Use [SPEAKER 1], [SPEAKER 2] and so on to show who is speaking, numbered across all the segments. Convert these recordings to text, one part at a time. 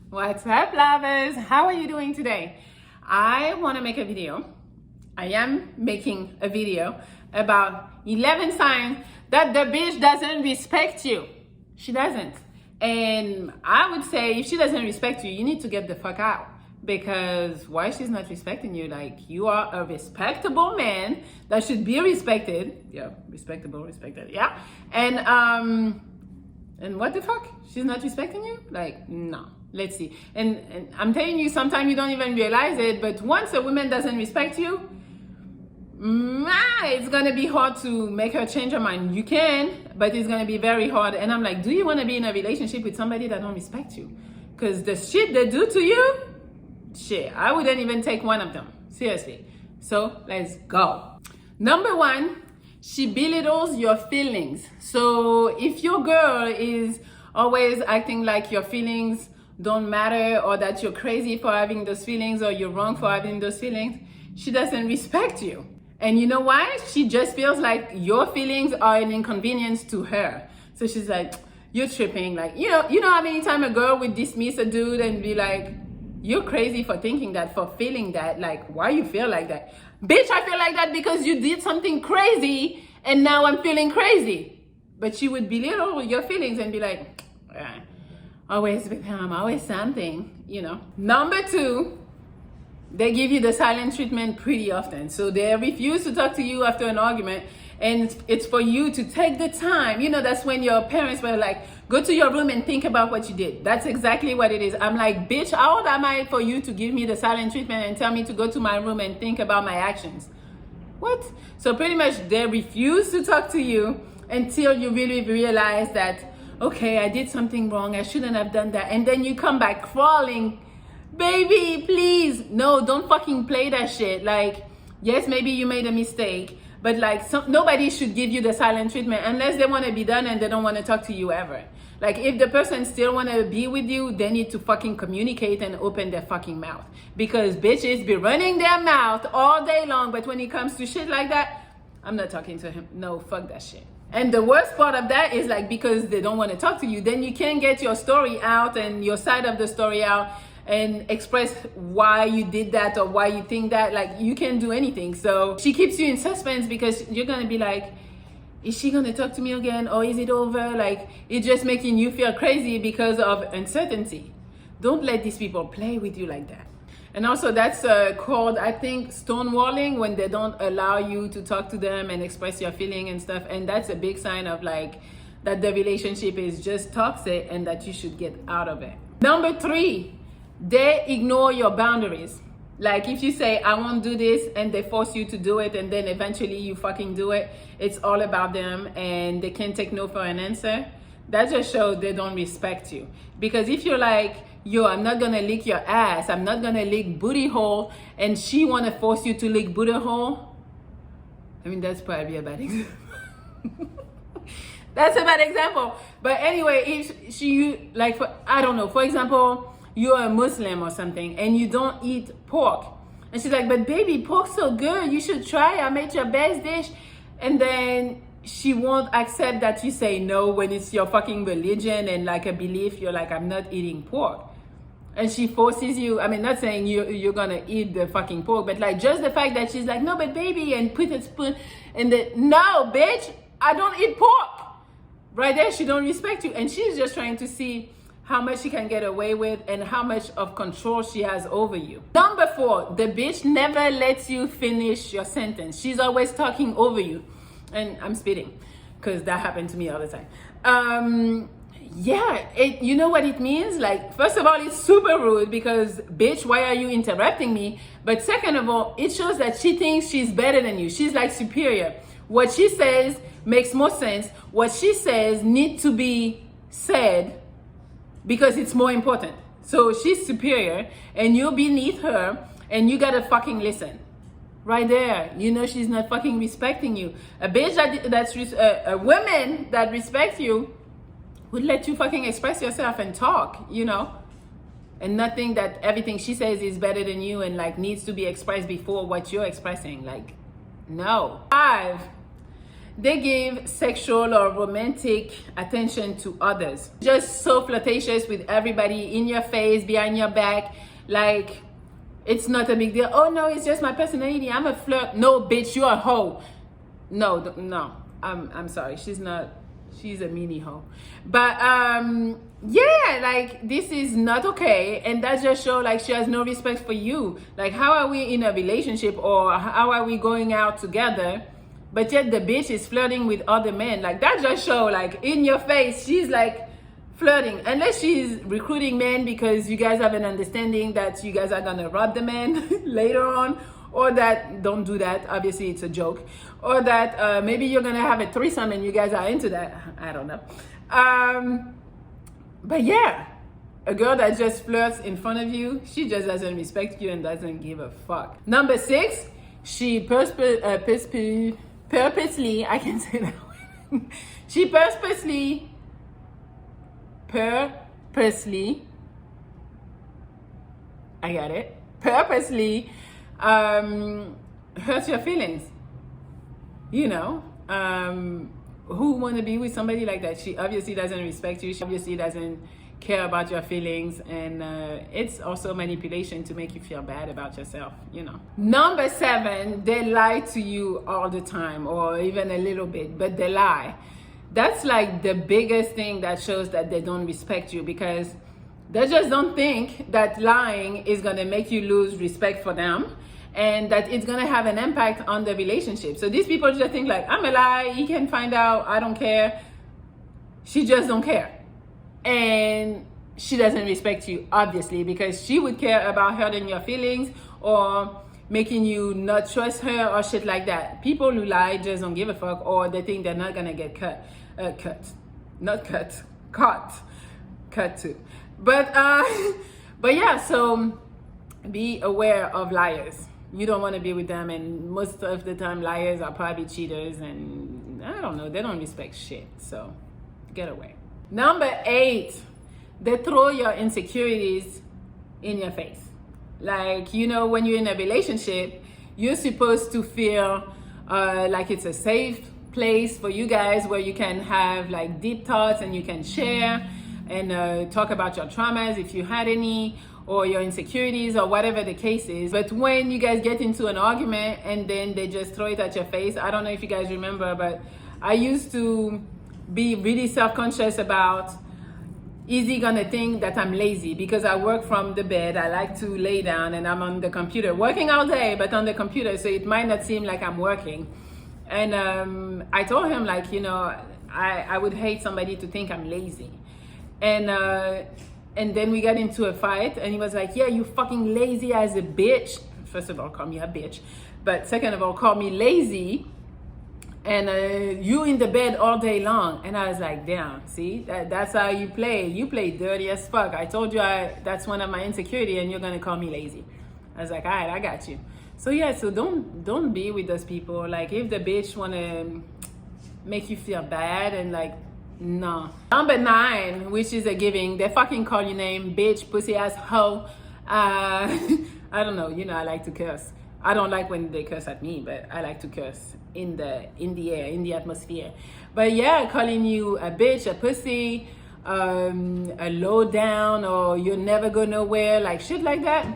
[SPEAKER 1] What's up, lovers? How are you doing today? I want to make a video. I am making a video about 11 signs that the bitch doesn't respect you. She doesn't. And I would say if she doesn't respect you, you need to get the fuck out. Because why she's not respecting you? Like, you are a respectable man that should be respected. Yeah, respectable, respected. Yeah. And what the fuck? She's not respecting you? Like, no. Let's see. And I'm telling you, sometimes you don't even realize it, but once a woman doesn't respect you, it's gonna be hard to make her change her mind. You can, but it's gonna be very hard. And I'm like, do you want to be in a relationship with somebody that don't respect you? Because the shit they do to you, shit, I wouldn't even take one of them. Seriously. So let's go. Number one, she belittles your feelings. So if your girl is always acting like your feelings don't matter, or that you're crazy for having those feelings, or you're wrong for having those feelings, she doesn't respect you. And you know why? She just feels like your feelings are an inconvenience to her. So she's like, you're tripping. Like, you know how many times a girl would dismiss a dude and be like, you're crazy for thinking that, for feeling that. Like, why you feel like that? Bitch, I feel like that because you did something crazy and now I'm feeling crazy. But she would belittle your feelings and be like, always with him, always something, Number two, they give you the silent treatment pretty often. So they refuse to talk to you after an argument, and it's for you to take the time. That's when your parents were like, go to your room and think about what you did. That's exactly what it is. I'm like, bitch, how old am I for you to give me the silent treatment and tell me to go to my room and think about my actions? What? So pretty much they refuse to talk to you until you really realize that, okay, I did something wrong, I shouldn't have done that. And then you come back crawling, baby, please. No, don't fucking play that shit. Like, yes, maybe you made a mistake, but like, nobody should give you the silent treatment unless they want to be done and they don't want to talk to you ever. Like, if the person still want to be with you, they need to fucking communicate and open their fucking mouth. Because bitches be running their mouth all day long, but when it comes to shit like that, I'm not talking to him. No, fuck that shit. And the worst part of that is like, because they don't want to talk to you, then you can't get your story out and your side of the story out and express why you did that or why you think that. Like, you can't do anything. So she keeps you in suspense because you're going to be like, is she going to talk to me again? Or is it over? Like, it's just making you feel crazy because of uncertainty. Don't let these people play with you like that. And also that's called, I think, stonewalling, when they don't allow you to talk to them and express your feeling and stuff. And that's a big sign of like that the relationship is just toxic and that you should get out of it. Number three, they ignore your boundaries. Like, if you say, I won't do this, and they force you to do it, and then eventually you fucking do it, it's all about them and they can't take no for an answer. That just shows they don't respect you. Because if you're like, yo, I'm not gonna lick your ass, I'm not gonna lick booty hole, and she wanna force you to lick booty hole, I mean, that's probably a bad example. That's a bad example. But anyway, if she, like, I don't know, for example, you're a Muslim or something and you don't eat pork, and she's like, but baby, pork's so good, you should try, I made your best dish. And then she won't accept that you say no when it's your fucking religion and like a belief. You're like, I'm not eating pork. And she forces you, I mean, not saying you're gonna eat the fucking pork, but like just the fact that she's like, no, but baby, and put a spoon in the, no, bitch, I don't eat pork. Right there, she don't respect you. And she's just trying to see how much she can get away with and how much of control she has over you. Number four, the bitch never lets you finish your sentence. She's always talking over you. And I'm spitting because that happened to me all the time. You know what it means? Like, first of all, it's super rude because, bitch, why are you interrupting me? But second of all, it shows that she thinks she's better than you. She's like superior. What she says makes more sense. What she says needs to be said because it's more important. So she's superior and you're beneath her and you gotta fucking listen. Right there, she's not fucking respecting you. A bitch a woman that respects you would let you fucking express yourself and talk, and not think that everything she says is better than you and like needs to be expressed before what you're expressing. Like, no. 5, they give sexual or romantic attention to others. Just so flirtatious with everybody, in your face, behind your back, like it's not a big deal. Oh no, it's just my personality, I'm a flirt. No, bitch, you're a hoe. No, I'm sorry, she's not, she's a mini hoe. But yeah, like this is not okay, and that just shows like she has no respect for you. Like, how are we in a relationship, or how are we going out together, but yet the bitch is flirting with other men? Like, that just shows like in your face she's like flirting, unless she's recruiting men because you guys have an understanding that you guys are gonna rob the man later on, or that, don't do that, obviously it's a joke, or that maybe you're gonna have a threesome and you guys are into that. I don't know. But yeah, a girl that just flirts in front of you, she just doesn't respect you and doesn't give a fuck. Number 6, she purposely, I can say that word. She purposely, I got it, purposely hurts your feelings. You know, who want to be with somebody like that? She obviously doesn't respect you. She obviously doesn't care about your feelings, and it's also manipulation to make you feel bad about yourself, you know. Number 7, they lie to you all the time, or even a little bit, but they lie. That's like the biggest thing that shows that they don't respect you, because they just don't think that lying is gonna make you lose respect for them, and that it's gonna have an impact on the relationship. So these people just think like, I'm a lie, he can find out, I don't care. She just don't care. And she doesn't respect you, obviously, because she would care about hurting your feelings or making you not trust her or shit like that. People who lie just don't give a fuck, or they think they're not gonna get caught too. But yeah, so be aware of liars. You don't want to be with them, and most of the time liars are probably cheaters, and I don't know, they don't respect shit, so get away. Number 8, they throw your insecurities in your face. Like, you know, when you're in a relationship, you're supposed to feel like it's a safe place for you guys, where you can have like deep thoughts and you can share and talk about your traumas if you had any, or your insecurities, or whatever the case is. But when you guys get into an argument and then they just throw it at your face, I don't know if you guys remember, but I used to be really self-conscious about, is he gonna think that I'm lazy because I work from the bed? I like to lay down and I'm on the computer working all day, but on the computer, so it might not seem like I'm working. And I told him, like, you know, I would hate somebody to think I'm lazy. And then we got into a fight, and he was like, yeah, you fucking lazy as a bitch. First of all, call me a bitch. But second of all, call me lazy. And you in the bed all day long. And I was like, damn, see, that's how you play. You play dirty as fuck. I told you that's one of my insecurities, and you're gonna call me lazy. I was like, all right, I got you. So yeah, so don't be with those people. Like, if the bitch wanna make you feel bad, and like, no. Number 9, which is a giving, they fucking call your name, bitch, pussy ass, hoe. I don't know, you know, I like to curse. I don't like when they curse at me, but I like to curse in the air, in the atmosphere. But yeah, calling you a bitch, a pussy, a low down, or you'll never go nowhere, like shit like that.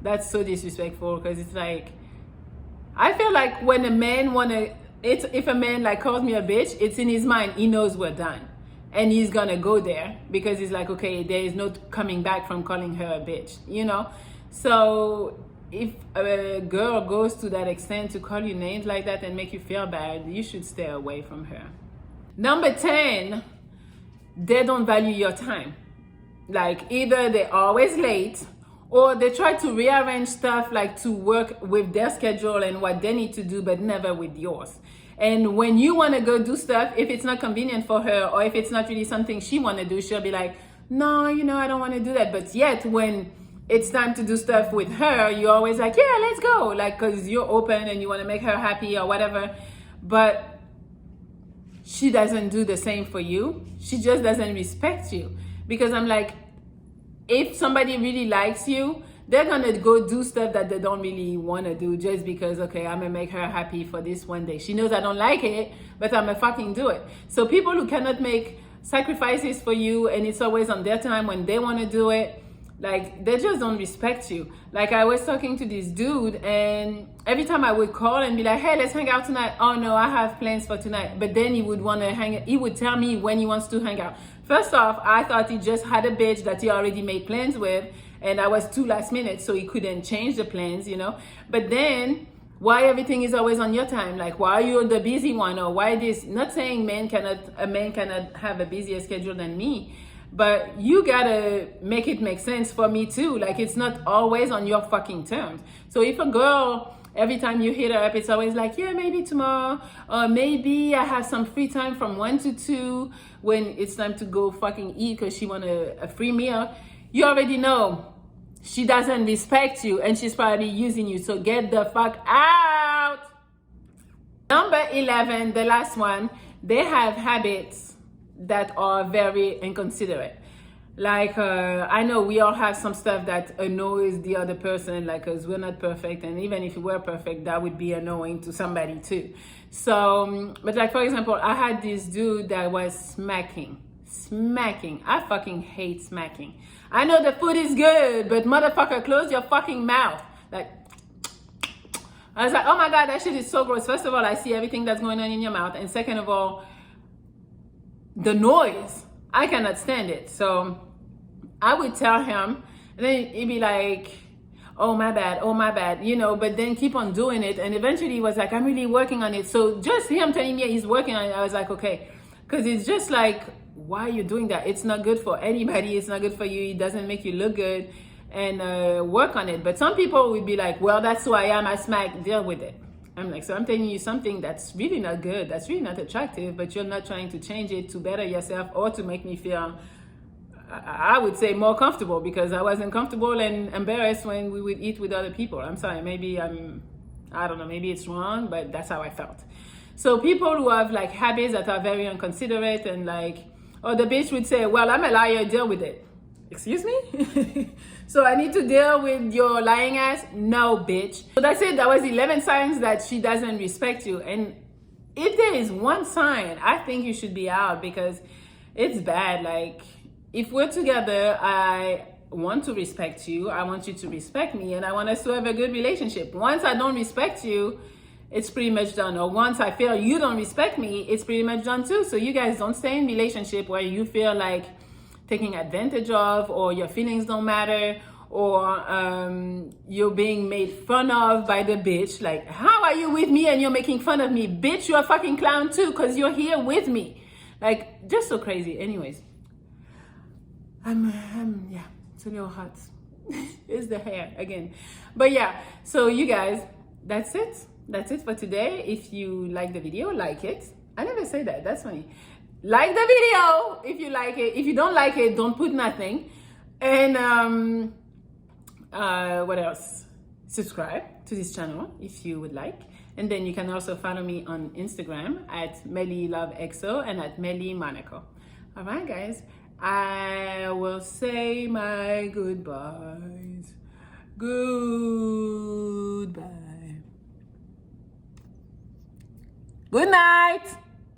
[SPEAKER 1] That's so disrespectful, because it's like, I feel like when a man if a man like calls me a bitch, it's in his mind, he knows we're done, and he's gonna go there, because he's like, okay, there is no coming back from calling her a bitch, you know. So if a girl goes to that extent to call you names like that and make you feel bad, you should stay away from her. Number 10, they don't value your time. Like, either they're always late, or they try to rearrange stuff, like to work with their schedule and what they need to do, but never with yours. And when you want to go do stuff, if it's not convenient for her, or if it's not really something she want to do, she'll be like, no, you know, I don't want to do that. But yet when it's time to do stuff with her, you're always like, yeah, let's go, like, because you're open and you want to make her happy or whatever. But she doesn't do the same for you. She just doesn't respect you. Because I'm like, if somebody really likes you, they're gonna go do stuff that they don't really want to do just because, okay, I'm gonna make her happy for this one day. She knows I don't like it, but I'm gonna fucking do it. So people who cannot make sacrifices for you and it's always on their time when they want to do it, like, they just don't respect you. Like, I was talking to this dude, and every time I would call and be like, hey, let's hang out tonight. Oh no, I have plans for tonight. But then he would want to he would tell me when he wants to hang out. First off, I thought he just had a bitch that he already made plans with, and I was too last minute, so he couldn't change the plans, you know. But then, why everything is always on your time? Like, why are you the busy one? Or why this? Not saying a man cannot have a busier schedule than me, but you gotta make it make sense for me too. Like, it's not always on your fucking terms. So if a girl, every time you hit her up, it's always like, yeah, maybe tomorrow, or maybe I have some free time from 1 to 2 when it's time to go fucking eat because she want a free meal, you already know she doesn't respect you and she's probably using you. So get the fuck out. Number 11, the last one, they have habits that are very inconsiderate. Like, I know we all have some stuff that annoys the other person, like, because we're not perfect, and even if we were perfect, that would be annoying to somebody too. So, but like, for example, I had this dude that was smacking. I fucking hate smacking. I know the food is good, but motherfucker, close your fucking mouth. Like, I was like, oh my God, that shit is so gross. First of all, I see everything that's going on in your mouth, and second of all, the noise, I cannot stand it. So I would tell him, and then he'd be like, oh my bad, you know, but then keep on doing it. And eventually he was like, I'm really working on it. So just him telling me he's working on it, I was like, okay. Because it's just like, why are you doing that? It's not good for anybody. It's not good for you. It doesn't make you look good, and work on it. But some people would be like, well, that's who I am. I smack, deal with it. I'm like, so I'm telling you something that's really not good, that's really not attractive, but you're not trying to change it to better yourself or to make me feel, I would say, more comfortable, because I wasn't comfortable and embarrassed when we would eat with other people. I'm sorry, maybe I don't know, maybe it's wrong, but that's how I felt. So people who have like habits that are very inconsiderate and like, or the bitch would say, well, I'm a liar, deal with it. Excuse me? So I need to deal with your lying ass? No, bitch. So that's it. That was 11 signs that she doesn't respect you. And if there is one sign, I think you should be out, because it's bad. Like, if we're together, I want to respect you. I want you to respect me, and I want us to have a good relationship. Once I don't respect you, it's pretty much done. Or once I feel you don't respect me, it's pretty much done too. So you guys don't stay in a relationship where you feel like taking advantage of, or your feelings don't matter, or you're being made fun of by the bitch. Like, how are you with me and you're making fun of me? Bitch, you're a fucking clown too, because you're here with me. Like, just so crazy. Anyways, yeah, it's a little hot. It's the hair again. But yeah, so you guys, that's it. That's it for today. If you like the video, like it. I never say that. That's funny. Like the video if you like it. If you don't like it, don't put nothing. And what else? Subscribe to this channel if you would like. And then you can also follow me on Instagram at MelliLoveXO and at Melli Monaco. All right, guys. I will say my goodbyes. Goodbye. Good night.